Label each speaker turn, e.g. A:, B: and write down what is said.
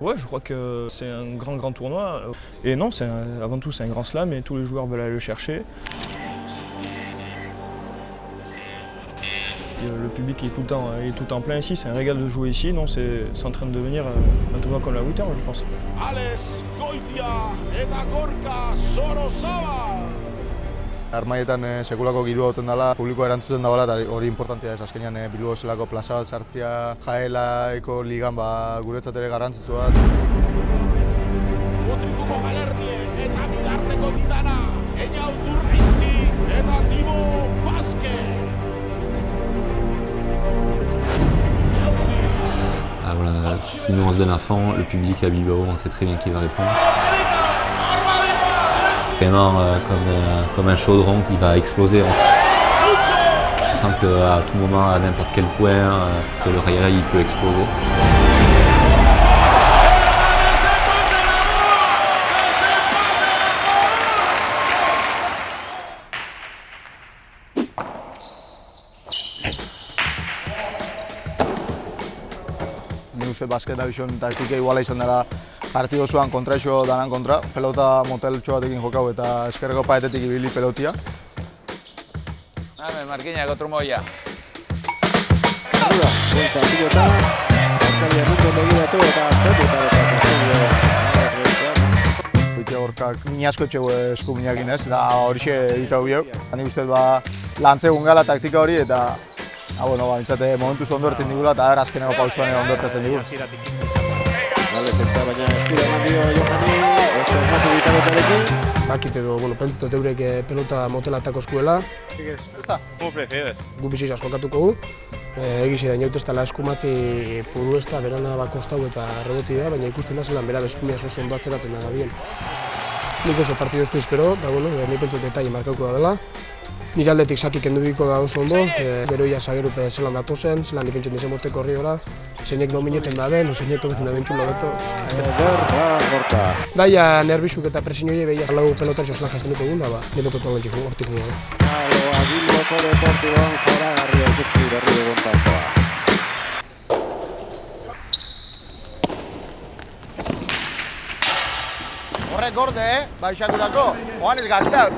A: Ouais, je crois que c'est un grand tournoi. Et non, avant tout, c'est un grand slam et tous les joueurs veulent aller le chercher. Le public est tout le temps plein ici, c'est un régal de jouer ici, non, c'est en train de devenir un tournoi comme la Winter, je pense.
B: Alex Goitia eta Gorka Sorozabal.
C: Armaietan sekulako girua duten dela, publikoa erantzuten dagoela eta hori importantea ez azkenean Bilbo zelako plaza bat sartzea, Jaelaeko ligan guretzat ere garrantzitsua bat.
B: Mutrikuko Galernie eta Bidarteko Titana, Eñau Durrizti eta Timo Basque.
D: Ah, voilà, si nous on se donne à fond, le public à Bilbao, on sait très bien qui va répondre. Vraiment comme un chaudron qui va exploser. On sent qu'à tout moment, à n'importe quel point, que le Rayala il peut exploser.
C: Nik uste basket Division taktika iguala izan dela partidu osoan kontraixo danan kontra, pelota moteltxo batekin jokau eta eskerreko paetetik ibili pelotia.
E: Dame, Marquiña, otro molla.
F: Arriba, vuelta, pilota, Euskal Herriko begiratu eta
C: Goitia Gorkak min asko etxego eskuminakin ez, eta horixe egitau biok. Nik uste lantzegun gala taktika hori eta bintzate momentuz ondo erten digula eta azkeneko pausuan ondo ertatzen digu.
F: Bale, zentza baina eskura eman dio Johani, oso esmatu ditabetarekin.
G: Bakit edo, pentsatot eurek pelota motelatako eskuela.
C: Ezta?
G: Gu biziz askokatuko gu. Egizi da inaut ez dela eskumati puru ez da, berana bakostau eta reboti da, baina ikusten da zelan bera eskumia oso ondo atzeratzen da bien. Nik oso partidu ez du espero, da nik pentsot detaile markauko da dela. Nire aldetik saki kendu biko da oso ondo, gero ia zagerupe zelan datozen, zelan nipentzen dizen moteko horri gora, zeinek domineten da ben, zeinek tobetzen da bentsulo beto.
F: Gorka.
G: Daia nerbizuk eta presinoi behia lau pelotari zelan jazteneko egun da, nipentot nola txiko hortik gugu.
F: Bilboko deportiboan zoragarria izuzki berri egon talkoa.
C: Horrek gorde, baixakurako, oan ez gaztean.